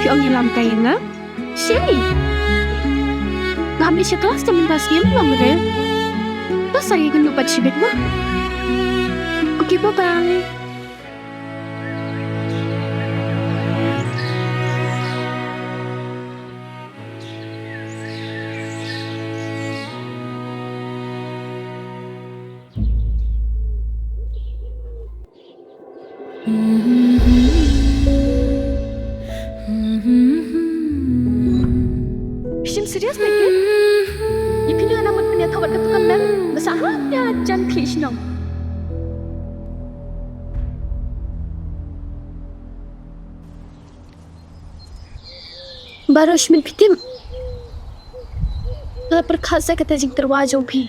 Yung nilam kayo nga? Siyempre. Gamit siya kelas teman tasnya belum deh. Terus saya kan lupa cibet mah. Oke, bye-bye. Bishim serius lagi? Ipinyo na naman punya tawad ketukam dan besarnya jan Krishnong. बारिश में भी तुम पर खासा कता जिंग दरवाजों भी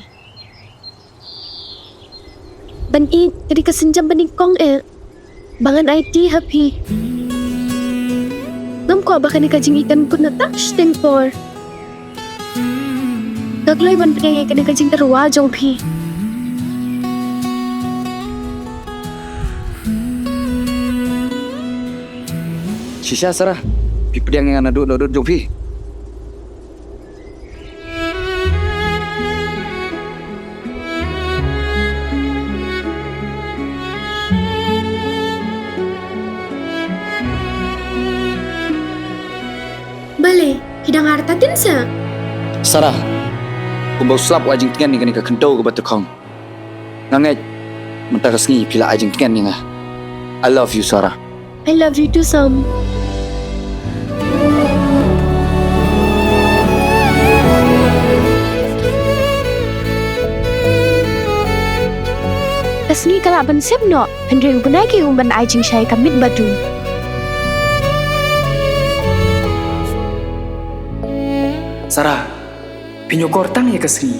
बनी तरी का संजम बनी कौन bangan IT happy ngam ko baka ni kajing ikan pun na touch tempor gagloy ban pnei ka ni kajing dरवाजों भी Shisha Sarah Pipediang yang nadu Jovi. Bale, hidang harta tin sa. Sarah, kumbau slap wajing tingan ni ka kentau ke batu kong. Ngangai mentakas ni pila ajing tingan ni nga. I love you Sarah. I love you too Sam. Kasni kala ban sep no, hendreng punai ki ban ai jing shai kamit batu. Sarah, pinyo kortang ya kasri.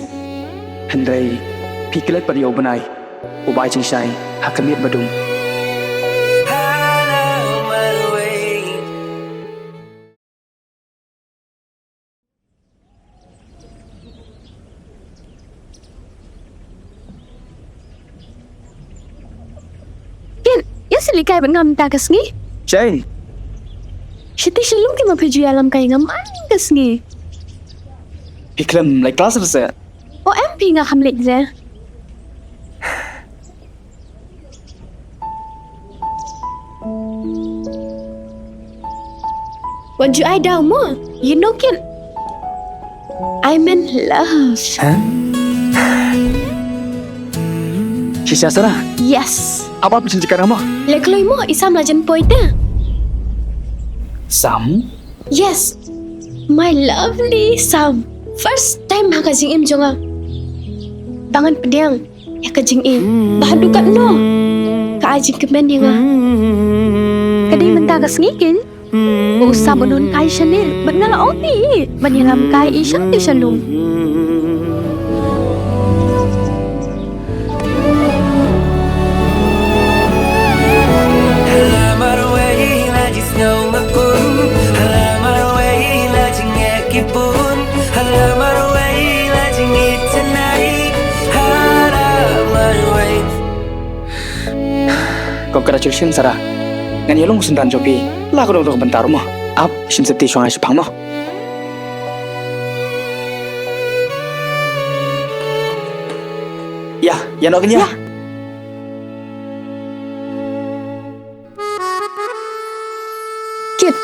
Hendrai pikilat pada benai. Ubai jing shai hakamit badung. Likay ban ngam ta kasngi Jane, shiti shilum ki mapheju alam kai ngam an kasngi piklam like kelas rasa. o MP nga khamlik je Waju I down mo you know kin I'm in love Hah? Shisha Sarah, yes apa pencintikan kamu? lekloy mo isam lajan poita Sam? yes my lovely Sam first time ha kajing im jonga bangan pedang ya kajing im bahadu kat no ka ajing kemen yang kadai menta kasngikin usah menun kai shanil benala oti menyelam kai isang ti shalung Congratulations Sarah. Ngan yelong sundan Jopi. Lah ko dong bentar mo. Ap sim seti shuang ai pang mo. Ya, ya no kenya. kit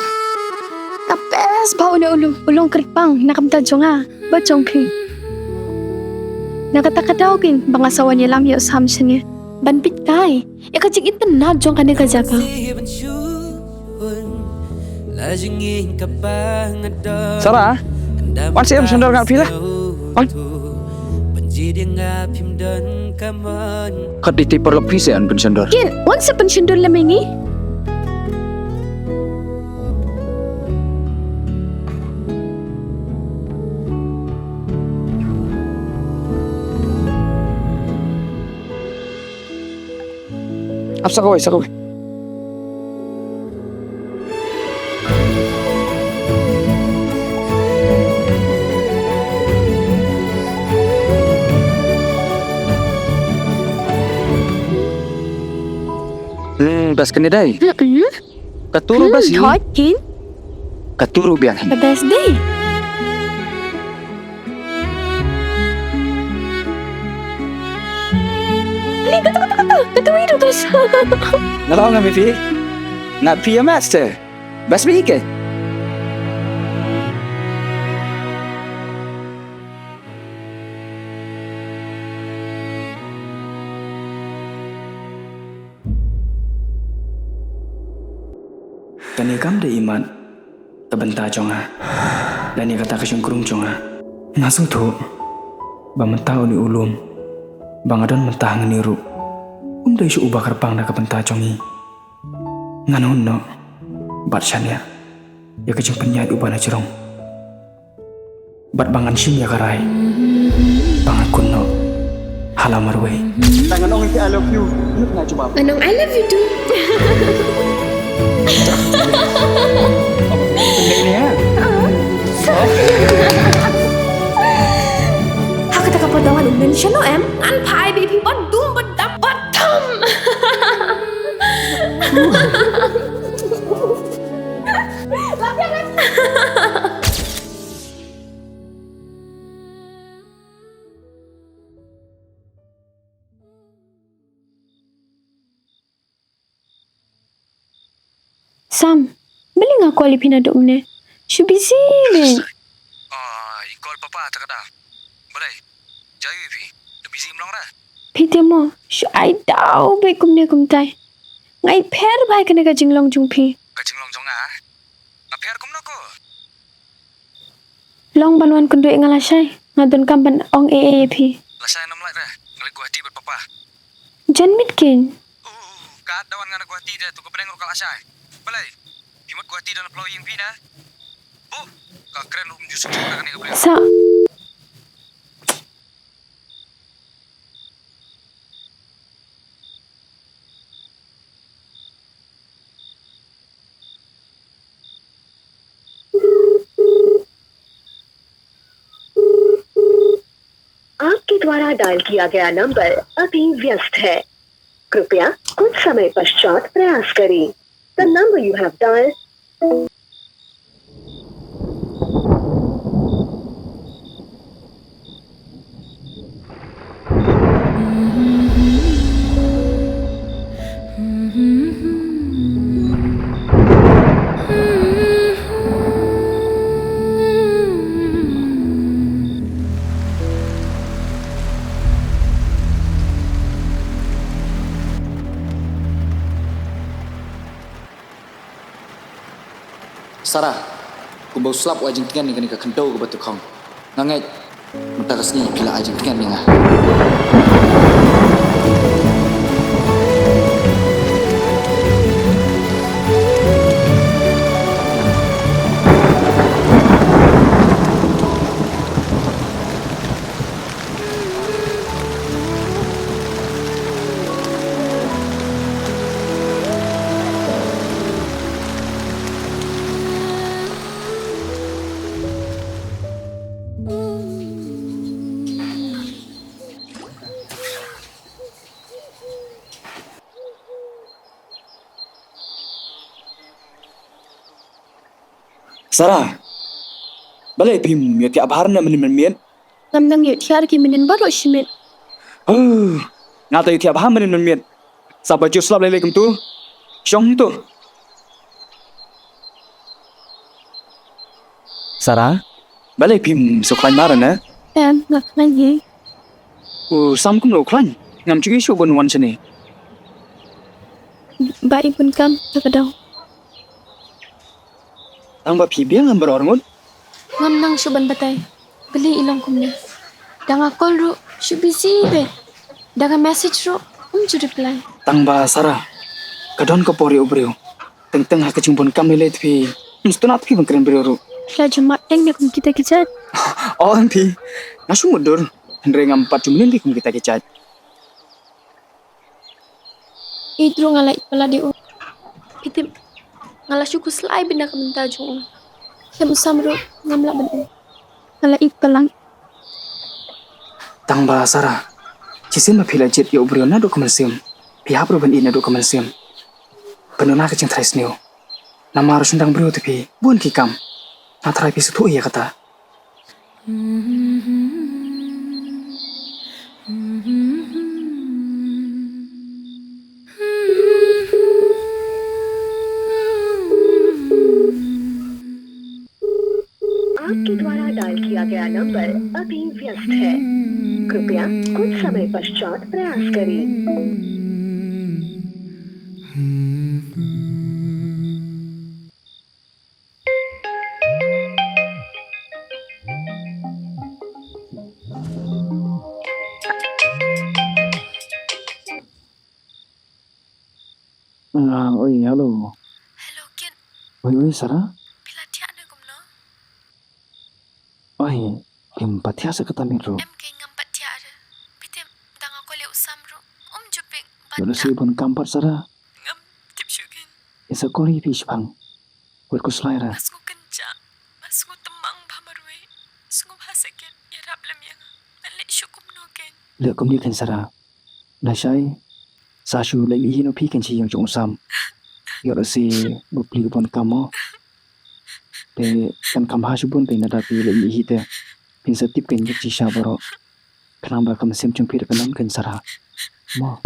tapes bau na ulong keripang nakamta jonga bacong pi nakatakadaw kin bangasawan niya lam ya usam sini banpit kai ya kajing iten na jong kane kajaka Sarah, wan siam sundar ngak pila. Wan. Kat diti perlebih sean pensundar. kin wan sa pensyundur lamengi Apa sakoi. Bas kani dai. Katuro basi. Thot kin Katuru biang The best day. Ali, kata. Kata terus. Nalong nga Pi. Nga Pi ya master. Bas bikin. Tani kam de iman tabenta chonga dani kata kasyungkrung chonga ngasu thu ba mentau ni ulum bangadon mentah ngeniru dai su ubakar pang na kabenta chongi nganun no bat shania ya kajing penyai ubana cerong bat bangan sim ya karai bangan kunno halamarwe tangan ong I love you nuk na coba Anong I love you too. pendennya Hak kata kapatawan mention no em an pai baby badum badap batam. Sam, beli nga ko alipin na doon ne. Siya busy, ben. Call papa tak ada boleh jayu pi lebih busy melong dah Pite mo, siya ay daw bay kumne kumtay. Ngay per bay ka na ka jinglong jung pi. kajing long jong ah apiar kum nako Long banwan kundo ngala siya. Nga doon kampan ong pi. lasai nam lai dah ngali gua hati buat papa Jan mitkin. kat dawan ngana gua hati dah tu kepeneng rukal asai boleh himut gua hati dalam pulau yang pi dah bu ka keren rum justru kan ni kepeneng Sa, आपके द्वारा डायल किया गया नंबर अभी व्यस्त है कृपया कुछ समय पश्चात प्रयास करें the number you have dial Sarah, kumbau slap wajing tian ni ka kentau ke batu kong. Ngangai mentakas ni pila ajing tian ni ngah. Sarah balai pim ya tiap hari na men ngamdang yut hiar ki minin baro shimit. ngata tiap hari men sampai jus slap lele kum tu syong tu Sarah balai pim so klan mara na Em, ngak lagi. sam kum lo klan ngam chugi shu bon wan chani Ba ibun kam, takadaw. tang ba pi biang am berorngun Ngamdang suban batay. Beli ilang kumne. Danga call ro, siya busy be. Danga message ro, ju reply. tang ba Sarah kadon ko pori obreo teng ha kachumpon kam lele tpi mustunat pi bangkren beroro Kaya jumat teng na kung kita kichat. oh pi nasu mudur andre ngam 4 jumlin di kum kita kecat Idro ngala ipala di o. Itim, ngala syuku selai benda kamenta jung. Sem samro ngamla benda. Ngala ipalang. tang ba Sarah chisin ma phila jet yo obreo na dokumen sim pi ha pro ban ina dokumen sim penona ka ching thrais neo namar sundang brio tpi bun ki kam Natry pisu tu iya kata. आपके द्वारा डायल किया गया नंबर अभी व्यस्त है कृपया कुछ समय पश्चात प्रयास करें Oi, halo. Hello, Ken. Oi, Sarah. Bila tiak na gumno? Oi, patia sa katamiro. Em kay ngampat tiak ada. Pitim, dang ako liu samro. Juping, Yola si bon kampar Sarah. Ngam, tip syugin. Isa kori pishpang. Wait ko slaira. Mas ko kenca. Mas ko temang bamarwe. Sungo hasakin. Yarap lam yang. Nalik syukum no, Ken. Le kom kan Sarah. La shai. Sa shu le li no pi kan chi yang jong sam. Yola si bo pli bon kamo. Te kan kam ha shu bon pe na da pi le li te. Pin sa tip kan chi sha baro. Kanang ba kam sem chung pi kan nam kan Sarah. Mo.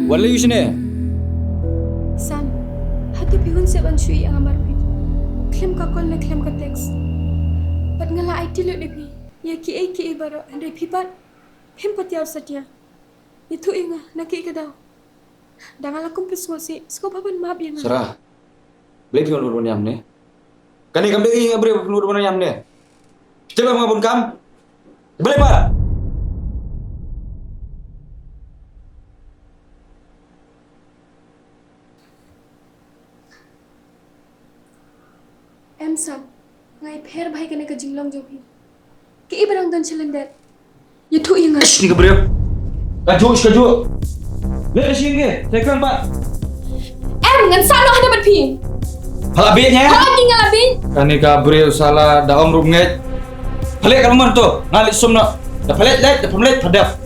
Wala yun siya Sam, hatu bihun se ban shui ang amar wit. Klem ka call na klem ka text. Pat ngala IT lo depi. Ya ki baro ande pipat. Hem patiaw satya. Itu inga naki ka daw. Dangala kumpis ngo si sko baban mab yang. Sarah. Boleh pion urban yam ne. Kani kam dei nga bre urban yam ne. Coba mengabun kam. Boleh pa? Em Sam, ngai pher bhai kane ka jinglong jo bhi. Ki ibarang don cylinder. Ya tu inga. Ni ka bre. Kaju. Le sing ke. Tekang pak. Em ngan sano hada bat phi. Halabin ya. Halagi ngalabin. Kani ka bre salah daom rum nget. Phale ka man to. Ngalik sum na. Da phale let da phamlet phadap.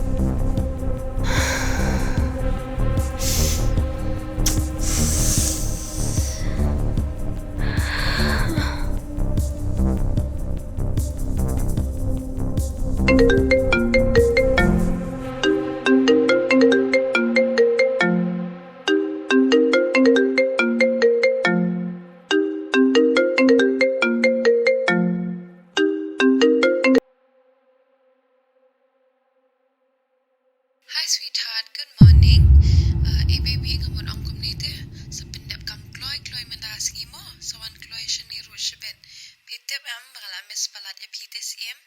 Hi sweetheart, good morning. Baby, kamu ong community. Sependap kam kloy mendas ngimo, sawan kloy shani ru shibet. Pitep am bakal amis palat ya pites im.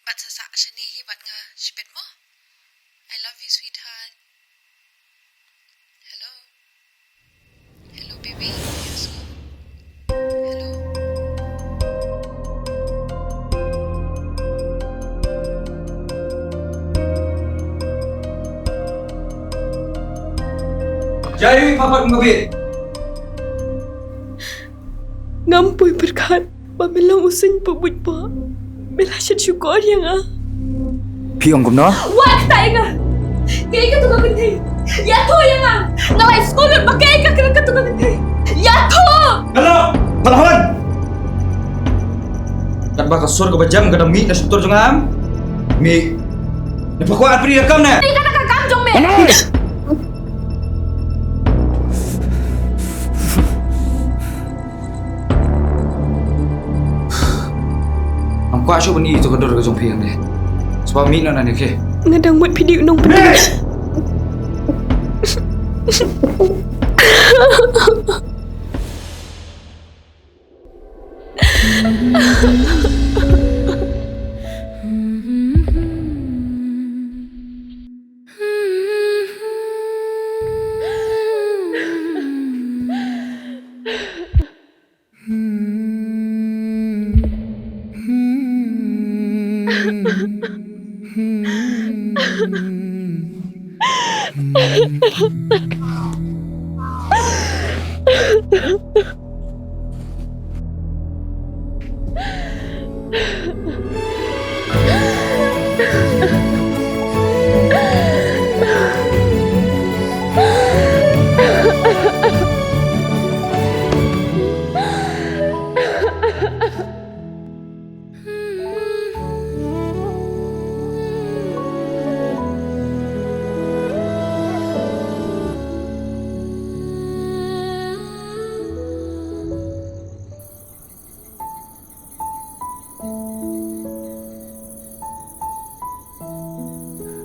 Bat sasa shani hi bat nga shibet mo. I love you sweetheart. Hello. Hello baby. Yes. Hello. Jadi papa ngabit. Ngampui berkat. Pamilang usin pabut pa. Bila siya syukur yang Pion kum no. Wah, tak ingat. Kaya ka tukang gantay. Ya to yang ngalay school pakai ka kaya ka tukang gantay. Ya to. Halo, palahon. Kat ba kasur ka bajam ka mi na struktur jangam. Mi. Ni pa ko apri rekam na. Ka kamjong me. Am kwa shu bani to ka dor ka jong piang ne. Sebab mi na ni ke. Ngadang buat video nong penting.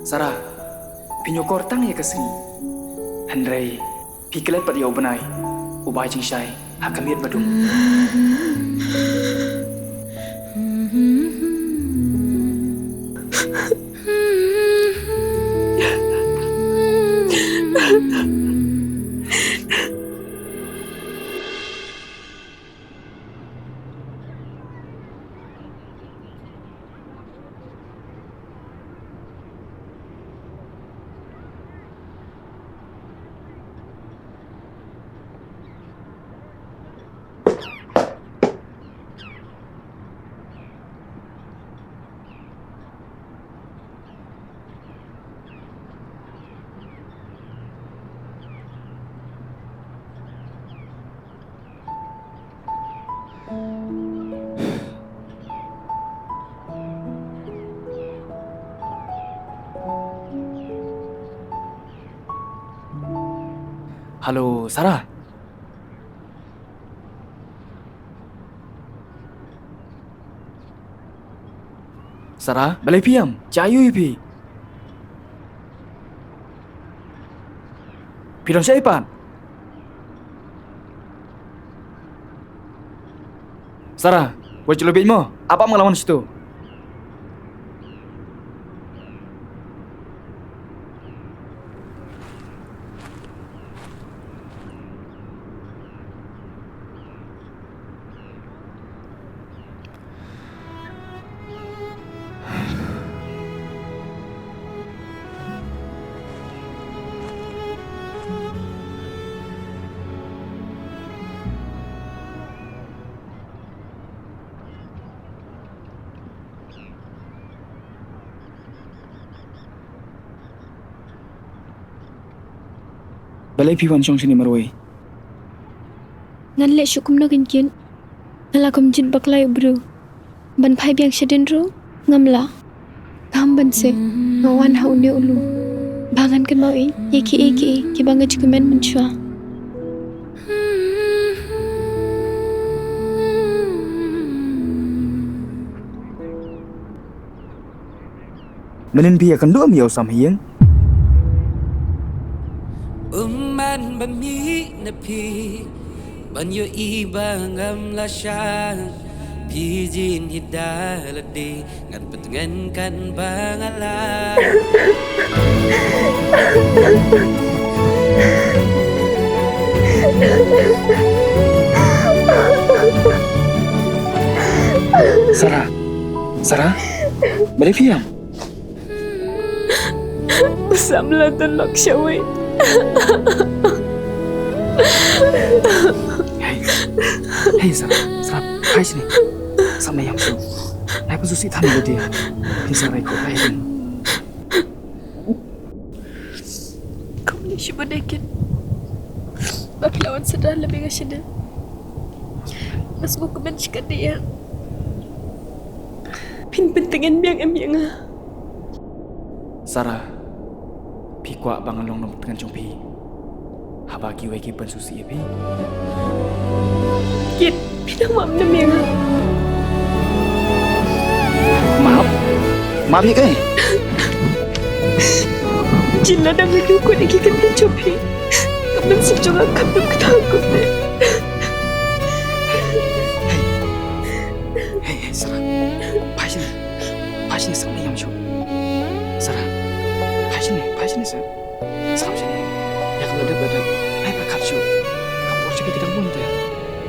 Sarah, pinyokor tang ya kesini. Handrai, pikilat pat yau benai. Ubai jing syai, hakamiat badung. Halo, Sarah. Sarah, balai piam. Cayu ipi. Pidon siapa? Sarah, buat lebih mo. Apa melawan situ? Balai piwan song sini marwai. Ngan le syukum na kinkin. Ngala kum jin baklay bro. Ban phai biang syedin ro. Ngamla. Ngam ban se. Ngawan haune ulu. Bangan kan mau eki ki bangga jikumen menchua. Menin pia kan dua miau sam hiang. Man ban mi na pi ban yo I bangam la sha pi jin hidala de ngat petengan kan bangala Sarah, balai piam. Samla tenok syawai. Hei Sarah, hai sini. Sama yang tu. Nai pun susi thamil dia. Bisa rai kau hai. Kau ni syuba dekin. Baki lawan sedar lebih ngasida. Mas gua kebenci kat dia. Pin pentingan biang embiang ah. Sarah, pi kuat bangan long nom dengan chong pi. Habagi wei ki pen susi pi. Kit, pinang mam na biang ah. Maaf ya kan? Jilla dah menunggu di kikan pencopi. Kapan sejauh akan takut deh. Hei Sarah, pai sini sama yang cu. Sarah, pai sini sah. Sarah sini. Ya kalau ada, hai berkat cu. Kapur cuci kita pun tu.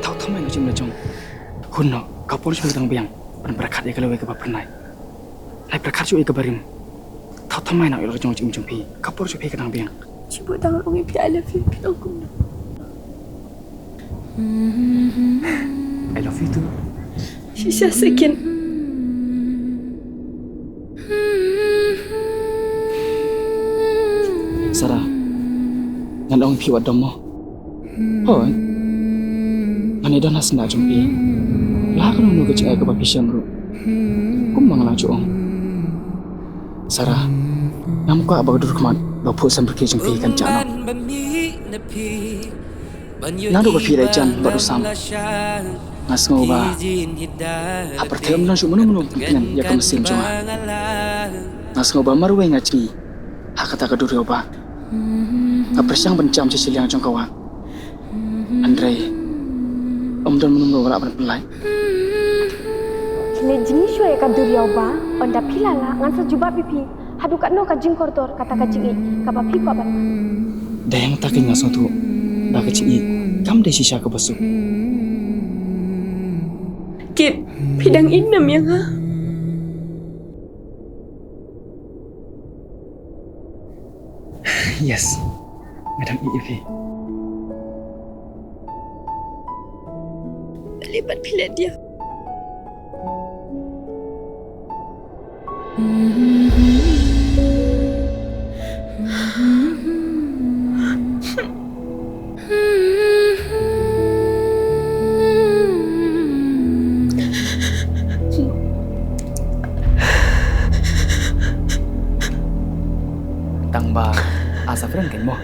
Tahu main macam macam. Kuno, kapur cuci kita biang. Berkat ya kalau wei kebaper naik. Hai berkat cu ika barim. เขาทำไมหนักเราจงจริงจงพี่เขาพูดจะพี่กันทางเบียง Cuba tangan orang Ipi, I love you Ipi, aku nak. I love you too Sisa sekian. Sarah ngan ôngพี่วัดดมมั้งโอ้ยอันนี้ด้านหน้าสนาจงพี่ลากน้องนูก็จะไอ้กับพี่เชมรุกุมมังลาจงSarah nam ko abag dur kman ba phu sam ke jong pi kan cha no nang do ko pi dai chan ba do sam ngas ngo ba apar them na su munu pian ya kam sim jong ngas ngo ba marwe nga chi hakata ka dur yo ba apar sang ban cham chi silang jong kawa Andre don munu ngo ra ban pelai Kini jenis syua ya kaduri ba, onda pilala ngan sejuba pipi. Hadu kat no kajing kortor kata kajing i, kapa pipa ban. Dayang takin nga so tu ba kajing i kam de sisa ka basu. Kit, pidang inam yang ha. Yes, madam Ivi. Lebat pilih dia. Tang ba asa friend kan mo.